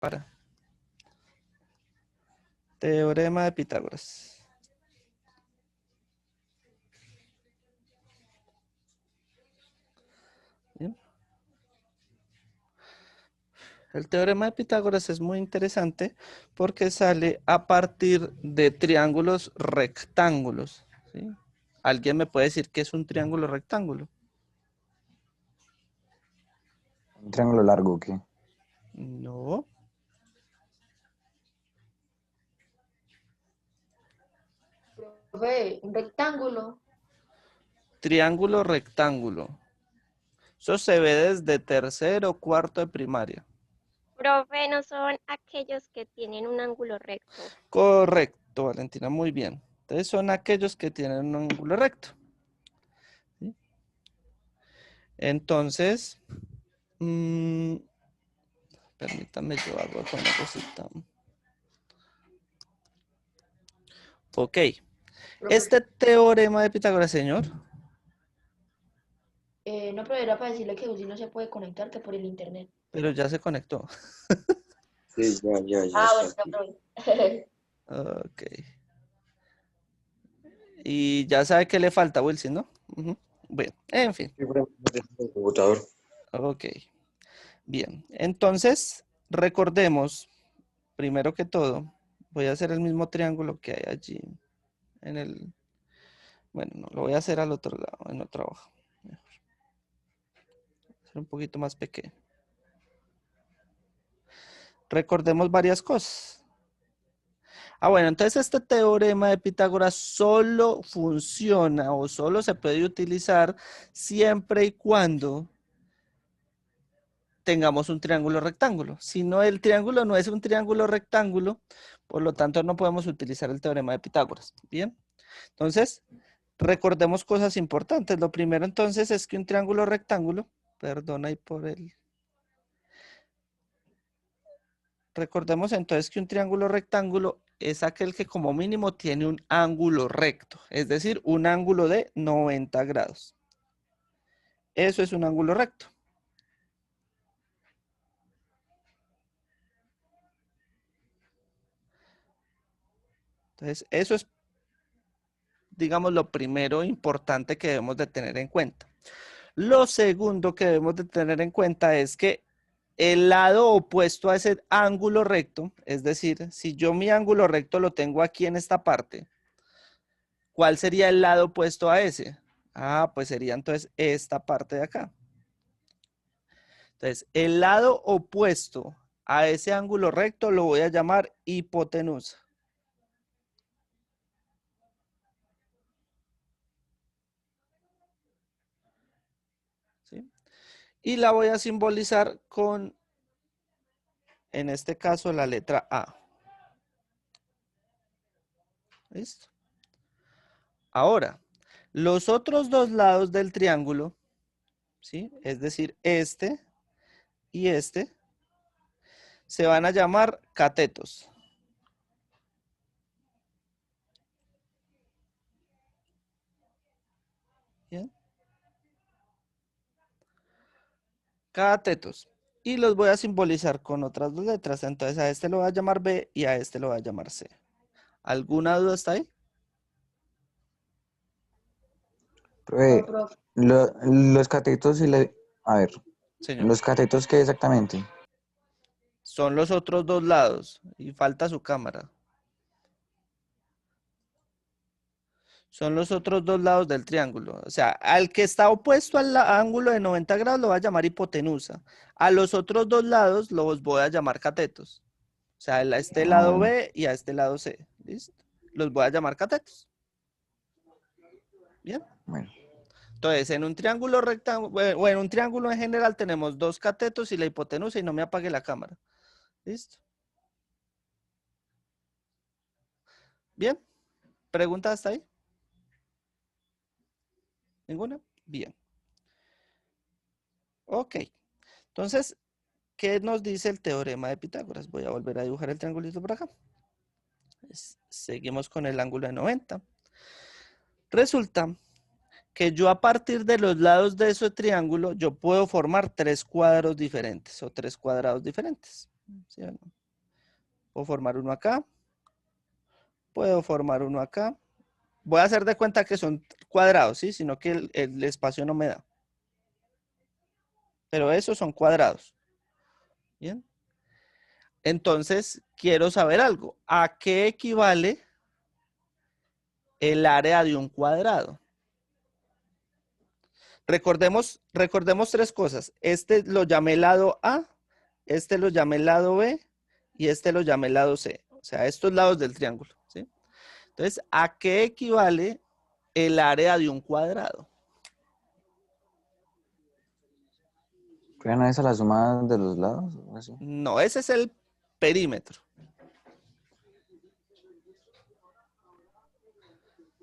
Para. Teorema de Pitágoras. Bien. El teorema de Pitágoras es muy interesante porque sale a partir de triángulos rectángulos. ¿Sí? ¿Alguien me puede decir qué es un triángulo rectángulo? Un triángulo largo, ¿qué? No. Profe, un rectángulo. Triángulo rectángulo. Eso se ve desde tercero o cuarto de primaria. Profe, no son aquellos que tienen un ángulo recto. Correcto, Valentina, muy bien. Entonces son aquellos que tienen un ángulo recto. ¿Sí? Entonces, permítame, yo hago acá una cosita. Ok. Profe, Este teorema de Pitágoras, señor. no, pero era para decirle que Uzi no se puede conectar que por el internet. Pero ya se conectó. Sí, ya Ah, está bueno, aquí. profe. Ok. Y ya sabe qué le falta, Wilson, ¿no? Ujú. Bueno, en fin. Sí, pero el computador. Ok. Bien. Entonces, recordemos, primero que todo, voy a hacer el mismo triángulo que hay allí en el... Bueno, no, lo voy a hacer al otro lado, en otra hoja. Mejor. Hacer un poquito más pequeño. Recordemos varias cosas. Bueno, entonces este teorema de Pitágoras solo funciona o solo se puede utilizar siempre y cuando tengamos un triángulo rectángulo. Si no, el triángulo no es un triángulo rectángulo, por lo tanto no podemos utilizar el teorema de Pitágoras. Bien, entonces recordemos cosas importantes. Lo primero entonces es que un triángulo rectángulo, perdón ahí por el... Recordemos entonces que un triángulo rectángulo es aquel que como mínimo tiene un ángulo recto, es decir, un ángulo de 90 grados. Eso es un ángulo recto. Entonces, eso es, digamos, lo primero importante que debemos de tener en cuenta. Lo segundo que debemos de tener en cuenta es que el lado opuesto a ese ángulo recto, es decir, si yo mi ángulo recto lo tengo aquí en esta parte, ¿cuál sería el lado opuesto a ese? Pues sería entonces esta parte de acá. Entonces, el lado opuesto a ese ángulo recto lo voy a llamar hipotenusa. ¿Sí? Y la voy a simbolizar con, en este caso, la letra A. ¿Listo? Ahora, los otros dos lados del triángulo, ¿sí? Es decir, este y este, se van a llamar catetos. ¿Bien? Catetos. Y los voy a simbolizar con otras dos letras. Entonces a este lo voy a llamar B y a este lo voy a llamar C. ¿Alguna duda está ahí? Profe, No, profe. los catetos y a ver, Señor. los catetos, ¿qué exactamente? Son los otros dos lados. Y falta su cámara. Son los otros dos lados del triángulo. O sea, al que está opuesto al ángulo de 90 grados lo voy a llamar hipotenusa. A los otros dos lados los voy a llamar catetos. O sea, a este Ah, lado bueno. B y a este lado C. ¿Listo? Los voy a llamar catetos. Bien. Bueno. Entonces, en un triángulo rectángulo, o en un triángulo en general tenemos dos catetos y la hipotenusa y no me apague la cámara. ¿Listo? Bien. ¿Preguntas hasta ahí? ¿Ninguna? Bien. Ok. Entonces, ¿qué nos dice el teorema de Pitágoras? Voy a volver a dibujar el triangulito por acá. Seguimos con el ángulo de 90. Resulta que yo a partir de los lados de ese triángulo, yo puedo formar tres cuadros diferentes o tres cuadrados diferentes. ¿Sí o no? Puedo formar uno acá. Puedo formar uno acá. Voy a hacer de cuenta que son cuadrados, ¿sí? Sino que el espacio no me da. Pero esos son cuadrados. ¿Bien? Entonces, quiero saber algo. ¿A qué equivale el área de un cuadrado? Recordemos tres cosas. Este lo llamé lado A, este lo llamé lado B y este lo llamé lado C. O sea, estos lados del triángulo, ¿sí? Entonces, ¿a qué equivale el área de un cuadrado? ¿Pero no es a la suma de los lados? ¿O así? No, ese es el perímetro.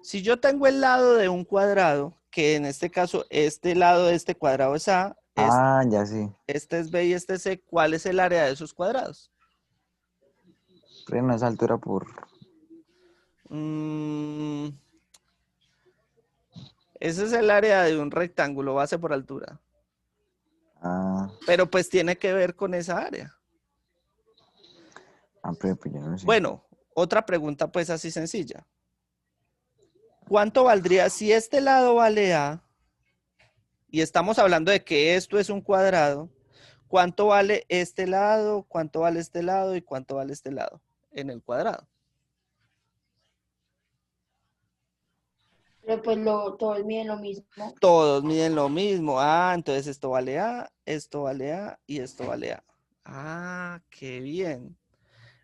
Si yo tengo el lado de un cuadrado, que en este caso este lado de este cuadrado es A, Ah, ya sí. este es B y este es C, ¿cuál es el área de esos cuadrados? Pero no es altura por... Ese es el área de un rectángulo, base por altura. Ah, Pero pues tiene que ver con esa área. pero pues yo no sé. Bueno, otra pregunta pues así sencilla. ¿Cuánto valdría si este lado vale A y estamos hablando de que esto es un cuadrado? ¿Cuánto vale este lado? ¿Cuánto vale este lado? ¿Y cuánto vale este lado en el cuadrado? Pero pues todos miden lo mismo. Todos miden lo mismo. Ah, entonces esto vale A, esto vale A y esto vale A. Ah, qué bien.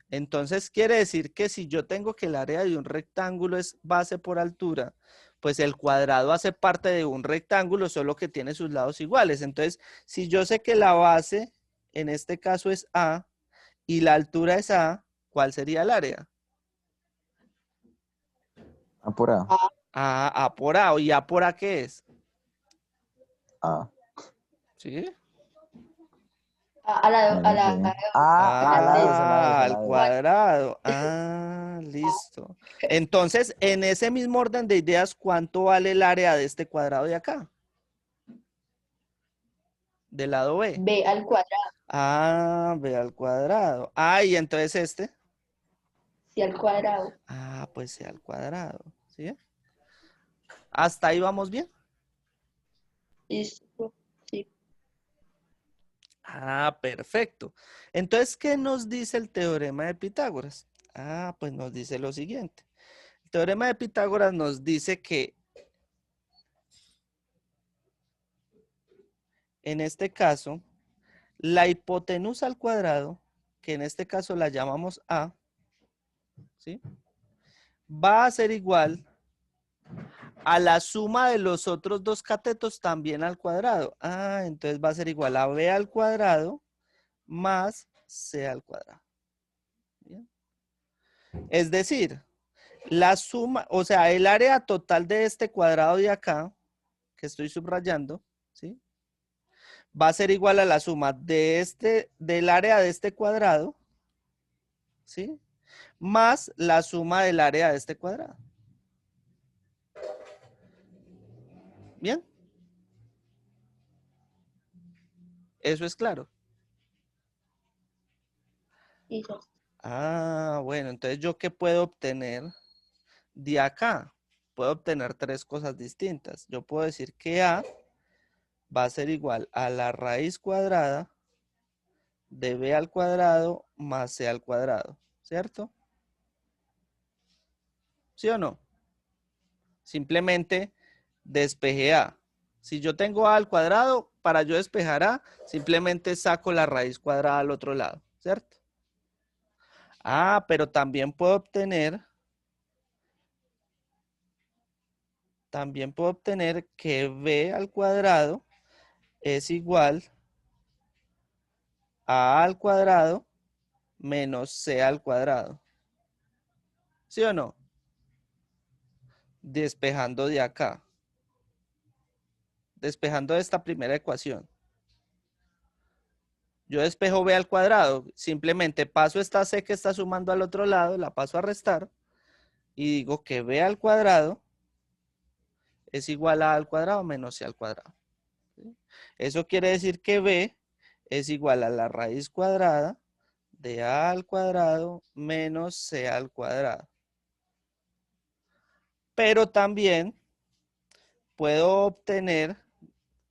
Entonces quiere decir que si yo tengo que el área de un rectángulo es base por altura, pues el cuadrado hace parte de un rectángulo, solo que tiene sus lados iguales. Entonces, si yo sé que la base en este caso es A y la altura es A, ¿cuál sería el área? Apurado. A por A. ¿Y A por A qué es? Ah, ¿Sí? A la, yo a no la, sé. Ah, al lado, al lado, al Al lado. cuadrado. Ah, listo. Entonces, en ese mismo orden de ideas, ¿cuánto vale el área de este cuadrado de acá? Del lado B. B al cuadrado, Ah, B al cuadrado. Ah, y entonces este. C al cuadrado. Ah, pues C al cuadrado. ¿Sí? ¿Hasta ahí vamos bien? Listo. Sí. Ah, perfecto. Entonces, ¿qué nos dice el teorema de Pitágoras? Ah, pues nos dice lo siguiente. El teorema de Pitágoras nos dice que en este caso, la hipotenusa al cuadrado, que en este caso la llamamos A, ¿sí? Va a ser igual a la suma de los otros dos catetos también al cuadrado. Ah, entonces va a ser igual a B al cuadrado más C al cuadrado. ¿Bien? Es decir, la suma, o sea, el área total de este cuadrado de acá, que estoy subrayando, ¿sí? Va a ser igual a la suma de del área de este cuadrado, ¿sí? Más la suma del área de este cuadrado. ¿Bien? Eso es claro. Listo. Ah, bueno, entonces ¿yo qué puedo obtener de acá? Puedo obtener tres cosas distintas. Yo puedo decir que A va a ser igual a la raíz cuadrada de B al cuadrado más C al cuadrado, ¿cierto? ¿Sí o no? Simplemente despeje A. Si yo tengo A al cuadrado, para yo despejar A, simplemente saco la raíz cuadrada al otro lado, ¿cierto? Ah, pero también puedo obtener que B al cuadrado es igual a A al cuadrado menos C al cuadrado. ¿Sí o no? Despejando de acá. Despejando esta primera ecuación. Yo despejo B al cuadrado. Simplemente paso esta C que está sumando al otro lado, la paso a restar. Y digo que B al cuadrado es igual a A al cuadrado menos C al cuadrado. ¿Sí? Eso quiere decir que B es igual a la raíz cuadrada de a al cuadrado menos c al cuadrado. Pero también puedo obtener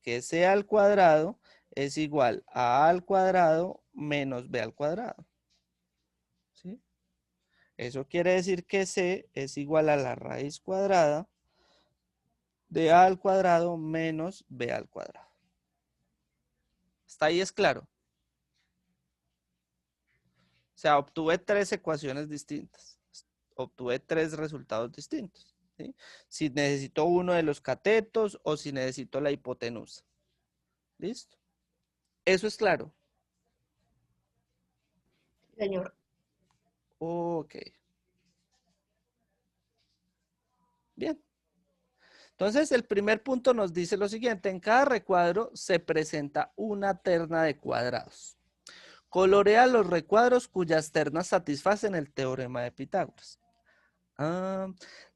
que c al cuadrado es igual a al cuadrado menos b al cuadrado. ¿Sí? Eso quiere decir que c es igual a la raíz cuadrada de a al cuadrado menos b al cuadrado. ¿Hasta ahí es claro? O sea, obtuve 3 ecuaciones distintas. Obtuve 3 resultados distintos. ¿Sí? Si necesito uno de los catetos o si necesito la hipotenusa. ¿Listo? Eso es claro. Señor. Ok. Bien. Entonces, el primer punto nos dice lo siguiente. En cada recuadro se presenta una terna de cuadrados. Colorea los recuadros cuyas ternas satisfacen el teorema de Pitágoras.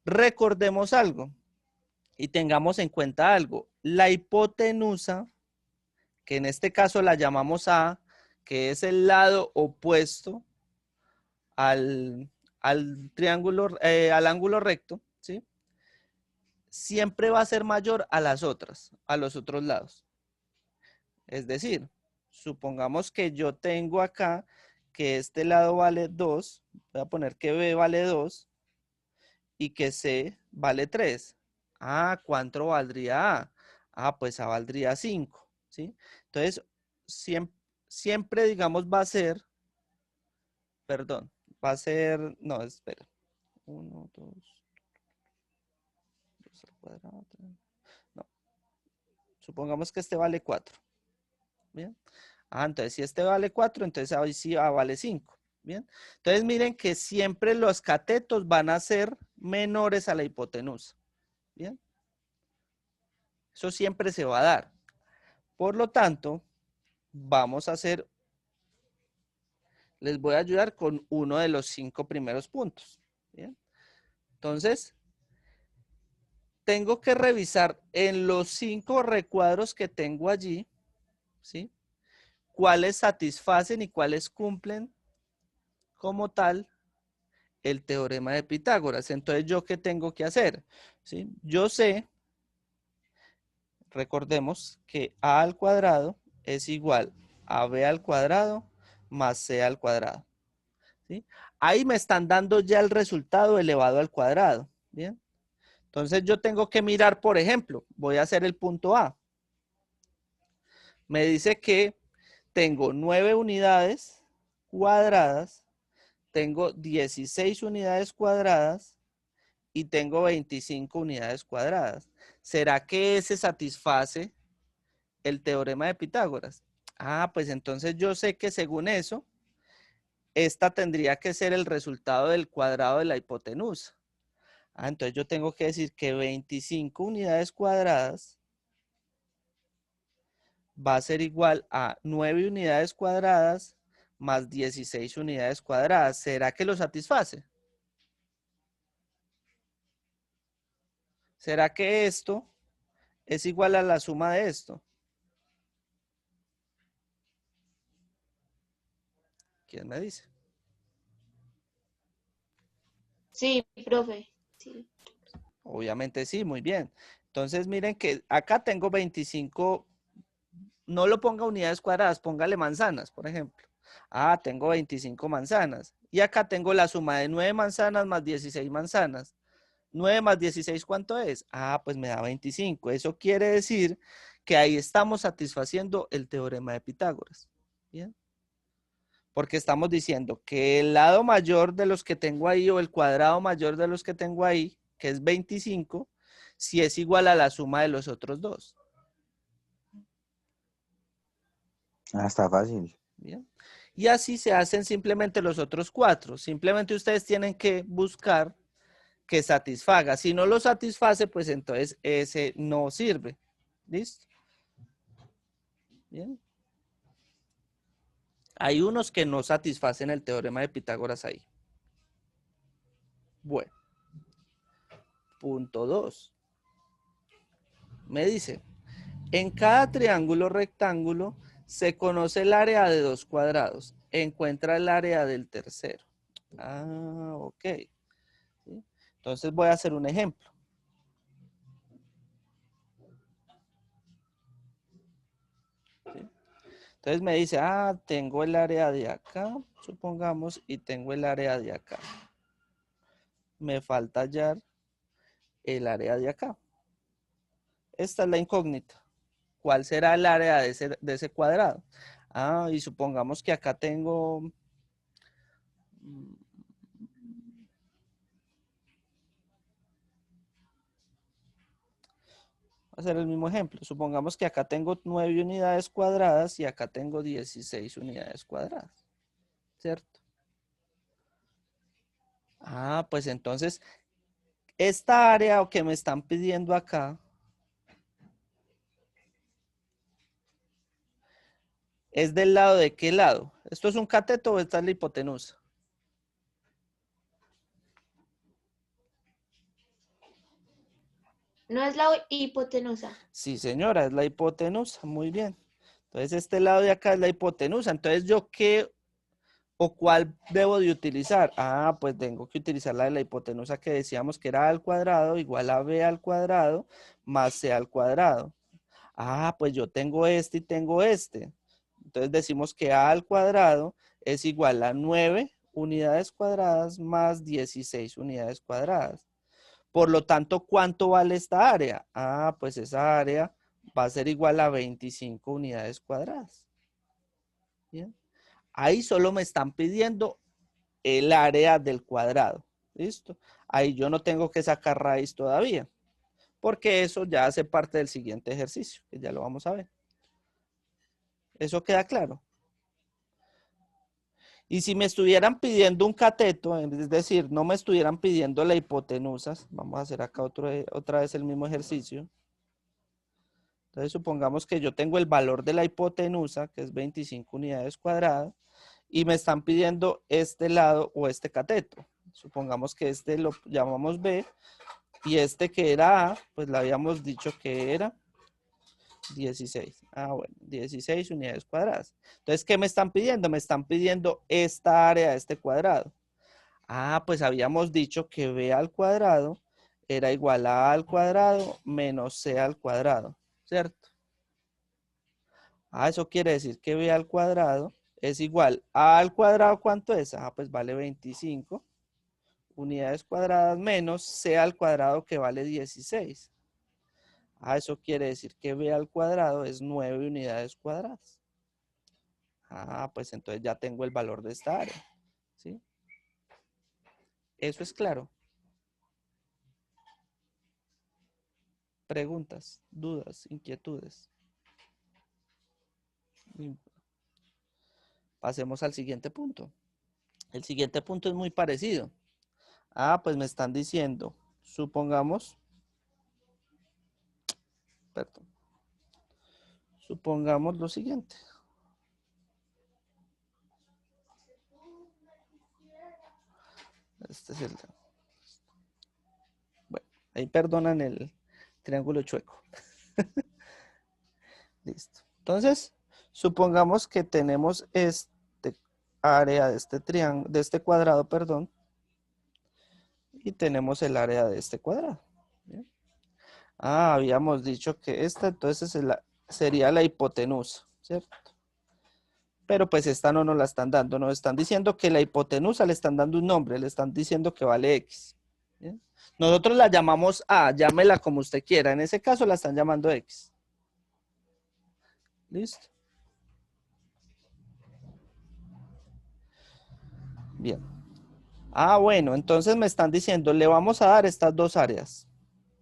Recordemos algo y tengamos en cuenta algo. La hipotenusa, que en este caso la llamamos A, que es el lado opuesto al triángulo, al ángulo recto, ¿sí? Siempre va a ser mayor a las otras, a los otros lados. Es decir, supongamos que yo tengo acá que este lado vale 2, voy a poner que B vale 2 y que C vale 3. Ah, ¿cuánto valdría A? Ah, pues A valdría 5, ¿sí? Entonces, siempre digamos va a ser, perdón, va a ser, no, espera. 1, 2, 2 al cuadrado, 3. No, supongamos que este vale 4. Bien. Ah, entonces si este vale 4, entonces ahí sí vale 5. Bien. Entonces miren que siempre los catetos van a ser menores a la hipotenusa. Bien. Eso siempre se va a dar. Por lo tanto, vamos a hacer, les voy a ayudar con uno de los 5 primeros puntos. Bien. Entonces, tengo que revisar en los 5 recuadros que tengo allí, ¿sí? Cuáles satisfacen y cuáles cumplen como tal el teorema de Pitágoras. Entonces, ¿yo qué tengo que hacer? ¿Sí? Yo sé, recordemos que a al cuadrado es igual a b al cuadrado más c al cuadrado. ¿Sí? Ahí me están dando ya el resultado elevado al cuadrado. ¿Bien? Entonces, yo tengo que mirar, por ejemplo, voy a hacer el punto A. Me dice que tengo 9 unidades cuadradas, tengo 16 unidades cuadradas y tengo 25 unidades cuadradas. ¿Será que ese satisface el teorema de Pitágoras? Ah, pues entonces yo sé que según eso, esta tendría que ser el resultado del cuadrado de la hipotenusa. Ah, entonces yo tengo que decir que 25 unidades cuadradas va a ser igual a 9 unidades cuadradas más 16 unidades cuadradas. ¿Será que lo satisface? ¿Será que esto es igual a la suma de esto? ¿Quién me dice? Sí, profe. Sí. Obviamente sí, muy bien. Entonces miren que acá tengo 25, no lo ponga unidades cuadradas, póngale manzanas, por ejemplo. Ah, tengo 25 manzanas. Y acá tengo la suma de 9 manzanas más 16 manzanas. 9 más 16, ¿cuánto es? Ah, pues me da 25. Eso quiere decir que ahí estamos satisfaciendo el teorema de Pitágoras. ¿Bien? Porque estamos diciendo que el lado mayor de los que tengo ahí o el cuadrado mayor de los que tengo ahí, que es 25, si es igual a la suma de los otros dos. Ah, está fácil. Bien. Y así se hacen simplemente los otros 4. Simplemente ustedes tienen que buscar que satisfaga. Si no lo satisface, pues entonces ese no sirve. ¿Listo? Bien. Hay unos que no satisfacen el teorema de Pitágoras ahí. Bueno. Punto 2. Me dice, en cada triángulo rectángulo se conoce el área de 2 cuadrados. encuentra el área del tercero. Ah, ok. ¿Sí? Entonces voy a hacer un ejemplo. ¿Sí? Entonces me dice, tengo el área de acá, supongamos, y tengo el área de acá. Me falta hallar el área de acá. Esta es la incógnita. ¿Cuál será el área de ese cuadrado? Y supongamos que acá tengo... Voy a hacer el mismo ejemplo. Supongamos que acá tengo 9 unidades cuadradas y acá tengo 16 unidades cuadradas. ¿Cierto? Pues entonces, esta área que me están pidiendo acá ¿es del lado de qué lado? ¿Esto es un cateto o esta es la hipotenusa? No es la hipotenusa. Sí, señora, es la hipotenusa. Muy bien. Entonces, este lado de acá es la hipotenusa. Entonces, ¿yo qué o cuál debo de utilizar? Pues tengo que utilizar la de la hipotenusa que decíamos que era A al cuadrado igual a B al cuadrado más C al cuadrado. Pues yo tengo este y tengo este. Entonces decimos que A al cuadrado es igual a 9 unidades cuadradas más 16 unidades cuadradas. Por lo tanto, ¿cuánto vale esta área? Pues esa área va a ser igual a 25 unidades cuadradas. Bien. Ahí solo me están pidiendo el área del cuadrado. ¿Listo? Ahí yo no tengo que sacar raíz todavía, porque eso ya hace parte del siguiente ejercicio, que ya lo vamos a ver. ¿Eso queda claro? Y si me estuvieran pidiendo un cateto, es decir, no me estuvieran pidiendo la hipotenusa, vamos a hacer acá otra vez el mismo ejercicio. Entonces supongamos que yo tengo el valor de la hipotenusa, que es 25 unidades cuadradas, y me están pidiendo este lado o este cateto. Supongamos que este lo llamamos B, y este que era A, pues le habíamos dicho que era 16. Bueno, 16 unidades cuadradas. Entonces, ¿qué me están pidiendo? Me están pidiendo esta área de este cuadrado. Pues habíamos dicho que B al cuadrado era igual a A al cuadrado menos C al cuadrado, ¿cierto? Eso quiere decir que B al cuadrado es igual a al cuadrado, ¿cuánto es? Pues vale 25 unidades cuadradas menos C al cuadrado que vale 16. Eso quiere decir que B al cuadrado es 9 unidades cuadradas. Pues entonces ya tengo el valor de esta área. ¿Sí? Eso es claro. Preguntas, dudas, inquietudes. Pasemos al siguiente punto. El siguiente punto es muy parecido. Pues me están diciendo, supongamos lo siguiente. Este es el... Bueno, ahí perdonan el triángulo chueco. Listo. Entonces, supongamos que tenemos este área de este triángulo, de este cuadrado, perdón, y tenemos el área de este cuadrado. ¿Bien? Habíamos dicho que esta entonces sería la hipotenusa, ¿cierto? Pero pues esta no nos la están dando, nos están diciendo que la hipotenusa le están dando un nombre, le están diciendo que vale X. ¿Bien? Nosotros la llamamos A, llámela como usted quiera, en ese caso la están llamando X. ¿Listo? Bien. Bueno, entonces me están diciendo, le vamos a dar estas dos áreas.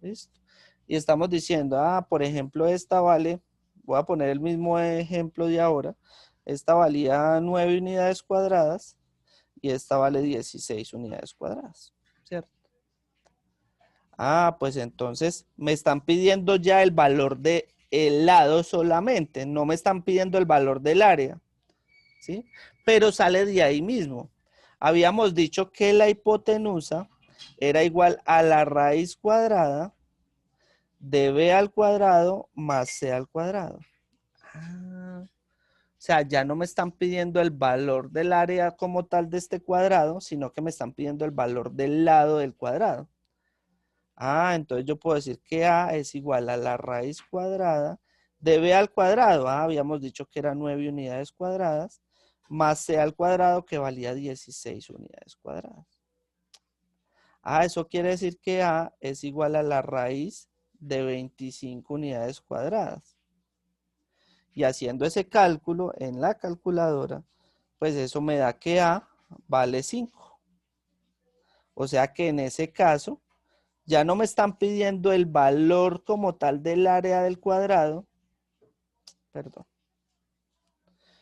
¿Listo? Y estamos diciendo, por ejemplo, esta vale, voy a poner el mismo ejemplo de ahora, esta valía 9 unidades cuadradas y esta vale 16 unidades cuadradas, ¿cierto? Pues entonces me están pidiendo ya el valor del lado solamente, no me están pidiendo el valor del área, ¿sí? Pero sale de ahí mismo. Habíamos dicho que la hipotenusa era igual a la raíz cuadrada de B al cuadrado más C al cuadrado. sea, ya no me están pidiendo el valor del área como tal de este cuadrado, sino que me están pidiendo el valor del lado del cuadrado. Ah, entonces yo puedo decir que A es igual a la raíz cuadrada de B al cuadrado. Ah, habíamos dicho que eran 9 unidades cuadradas, más C al cuadrado que valía 16 unidades cuadradas. Ah, eso quiere decir que A es igual a la raíz de 25 unidades cuadradas. Y haciendo ese cálculo en la calculadora, pues eso me da que A vale 5. O sea que en ese caso, ya no me están pidiendo el valor como tal del área del cuadrado, perdón,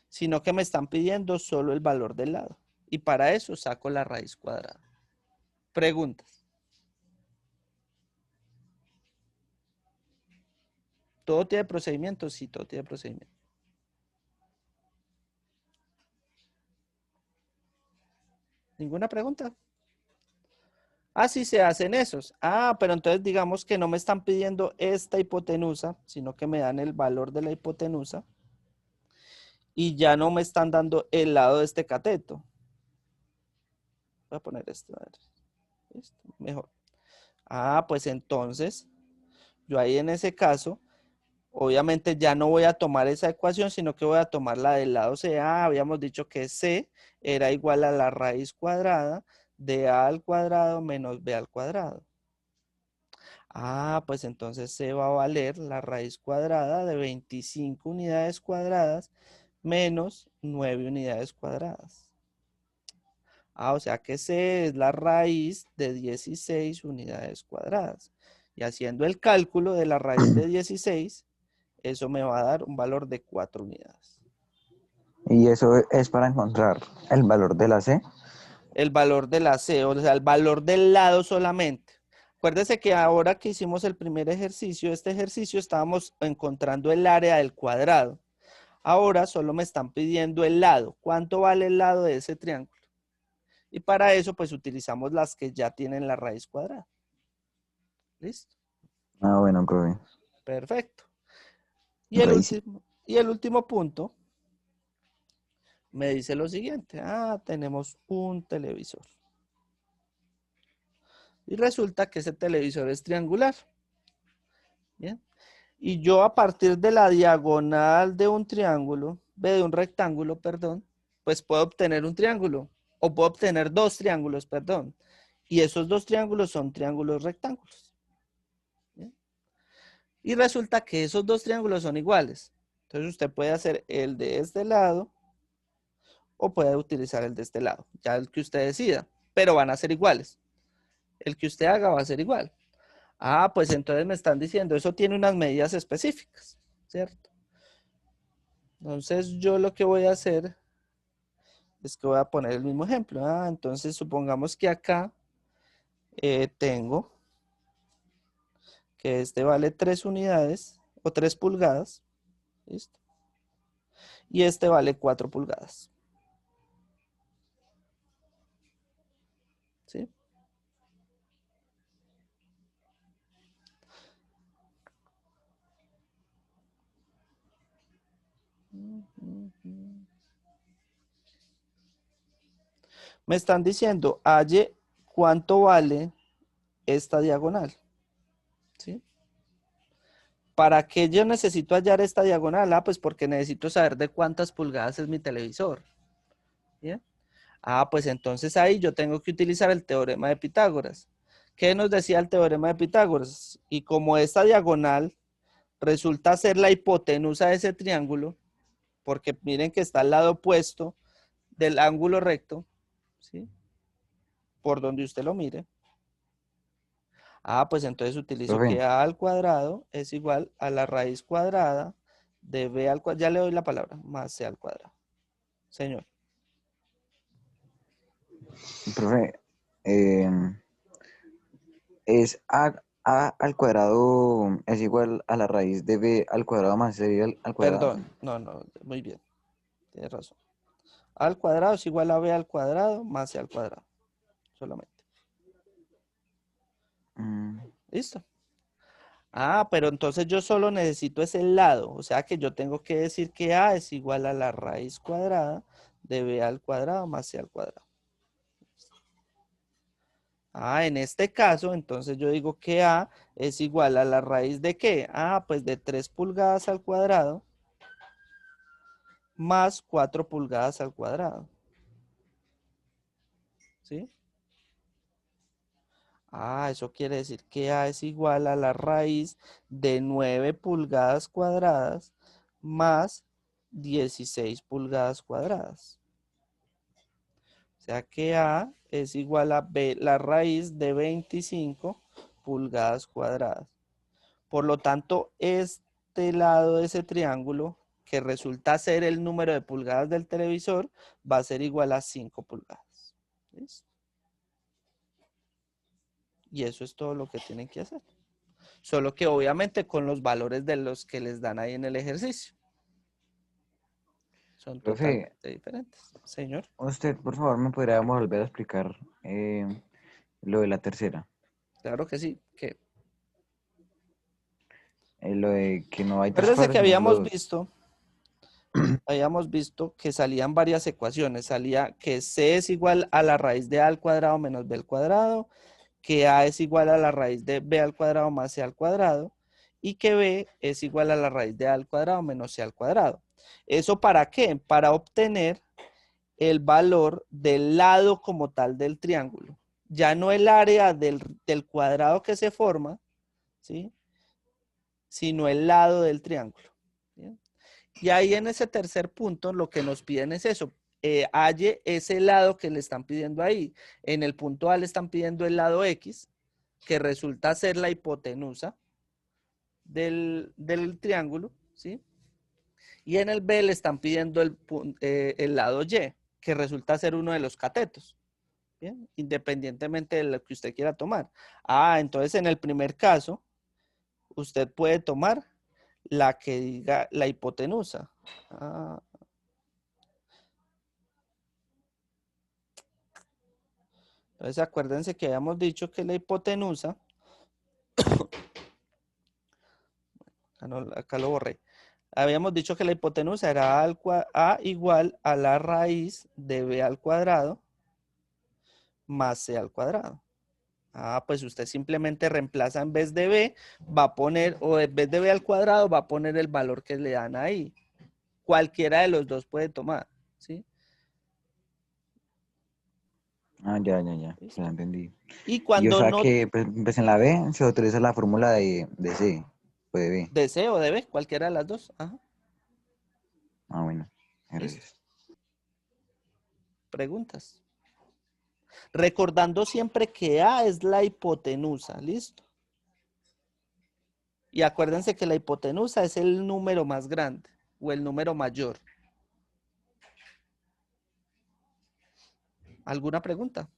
sino que me están pidiendo solo el valor del lado. Y para eso saco la raíz cuadrada. Preguntas. ¿Todo tiene procedimiento? Sí, todo tiene procedimiento. ¿Ninguna pregunta? Ah, sí se hacen esos. Ah, pero entonces digamos que no me están pidiendo esta hipotenusa, sino que me dan el valor de la hipotenusa. Y ya no me están dando el lado de este cateto. Voy a poner esto, a ver. Esto, mejor. Ah, pues entonces, yo ahí en ese caso, obviamente ya no voy a tomar esa ecuación, sino que voy a tomar la del lado C. Ah, habíamos dicho que C era igual a la raíz cuadrada de A al cuadrado menos B al cuadrado. Ah, pues entonces C va a valer la raíz cuadrada de 25 unidades cuadradas menos 9 unidades cuadradas. Ah, o sea que C es la raíz de 16 unidades cuadradas. Y haciendo el cálculo de la raíz de 16, eso me va a dar un valor de 4 unidades. Y eso es para encontrar el valor de la C. El valor de la C, o sea, el valor del lado solamente. Acuérdese que ahora que hicimos el primer ejercicio, este ejercicio estábamos encontrando el área del cuadrado. Ahora solo me están pidiendo el lado. ¿Cuánto vale el lado de ese triángulo? Y para eso, pues utilizamos las que ya tienen la raíz cuadrada. ¿Listo? Ah, bueno, profe. Perfecto. Y el último punto me dice lo siguiente. Ah, tenemos un televisor. Y resulta que ese televisor es triangular. Bien. Y yo a partir de la diagonal de un triángulo, de un rectángulo, perdón, pues puedo obtener un triángulo. O puedo obtener dos triángulos, perdón. Y esos dos triángulos son triángulos rectángulos. ¿Bien? Y resulta que esos dos triángulos son iguales. Entonces usted puede hacer el de este lado o puede utilizar el de este lado. Ya el que usted decida. Pero van a ser iguales. El que usted haga va a ser igual. Ah, pues entonces me están diciendo, eso tiene unas medidas específicas, ¿cierto? Entonces yo lo que voy a hacer es que voy a poner el mismo ejemplo. Ah, entonces supongamos que acá tengo que este vale 3 unidades o 3 pulgadas. ¿Listo? Y este vale 4 pulgadas. ¿Sí? Me están diciendo, halle cuánto vale esta diagonal. ¿Sí? ¿Para qué yo necesito hallar esta diagonal? Ah, pues porque necesito saber de cuántas pulgadas es mi televisor. ¿Bien? Ah, pues entonces ahí yo tengo que utilizar el teorema de Pitágoras. ¿Qué nos decía el teorema de Pitágoras? Y como esta diagonal resulta ser la hipotenusa de ese triángulo, porque miren que está al lado opuesto del ángulo recto, ¿sí? Por donde usted lo mire. Ah, pues entonces utilizo Profe, que A al cuadrado es igual a la raíz cuadrada de B al cuadrado, ya le doy la palabra, más C al cuadrado. Señor. profe, eh, es A al cuadrado es igual a la raíz de B al cuadrado más C al cuadrado. Perdón, no, muy bien, tienes razón. A al cuadrado es igual a B al cuadrado más C al cuadrado, solamente. Mm, ¿Listo? Ah, pero entonces yo solo necesito ese lado. O sea que yo tengo que decir que A es igual a la raíz cuadrada de B al cuadrado más C al cuadrado. Ah, en este caso, entonces yo digo que A es igual a la raíz de ¿qué? Ah, pues de 3 pulgadas al cuadrado más 4 pulgadas al cuadrado. ¿Sí? Ah, eso quiere decir que A es igual a la raíz de 9 pulgadas cuadradas más 16 pulgadas cuadradas. O sea que A es igual a B, la raíz de 25 pulgadas cuadradas. Por lo tanto, este lado de ese triángulo, que resulta ser el número de pulgadas del televisor, va a ser igual a 5 pulgadas. ¿Listo? Y eso es todo lo que tienen que hacer. Solo que obviamente con los valores de los que les dan ahí en el ejercicio. Son Profe, totalmente diferentes. Señor. usted, por favor, me podría volver a explicar lo de la tercera. Claro que sí. Que Lo de que no hay tres acuérdense que cuadros, sino solo dos. habíamos visto que salían varias ecuaciones. Salía que C es igual a la raíz de A al cuadrado menos B al cuadrado, que A es igual a la raíz de B al cuadrado más C al cuadrado, y que B es igual a la raíz de A al cuadrado menos C al cuadrado. ¿Eso para qué? Para obtener el valor del lado como tal del triángulo. Ya no el área del cuadrado que se forma, ¿sí? Sino el lado del triángulo. ¿Bien? Y ahí en ese tercer punto lo que nos piden es eso. Halle ese lado que le están pidiendo ahí. En el punto A le están pidiendo el lado X, que resulta ser la hipotenusa del triángulo, ¿sí? Y en el B le están pidiendo el lado Y, que resulta ser uno de los catetos. ¿Bien? Independientemente de lo que usted quiera tomar. Ah, entonces en el primer caso, usted puede tomar la que diga la hipotenusa. Ah, entonces acuérdense que habíamos dicho que la hipotenusa, acá lo borré, habíamos dicho que la hipotenusa era A igual a la raíz de B al cuadrado más C al cuadrado. Ah, pues usted simplemente reemplaza en vez de B, va a poner, o en vez de B al cuadrado, va a poner el valor que le dan ahí. Cualquiera de los dos puede tomar, ¿sí? Ah, ya ¿Listo? entendí. Y Y o cuando sea no que pues en la B se utiliza la fórmula de C, pues de B. deseo de B, cualquiera de las dos. Ajá, Ah, bueno, listo. gracias. Preguntas. Recordando siempre que A es la hipotenusa, ¿listo? Y acuérdense que la hipotenusa es el número más grande o el número mayor. ¿Alguna pregunta?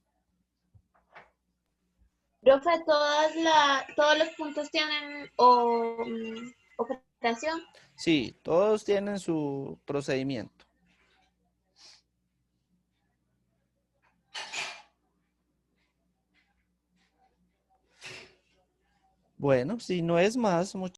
Profe, todos los puntos tienen operación. Sí, todos tienen su procedimiento. Bueno, si no es más, muchachos.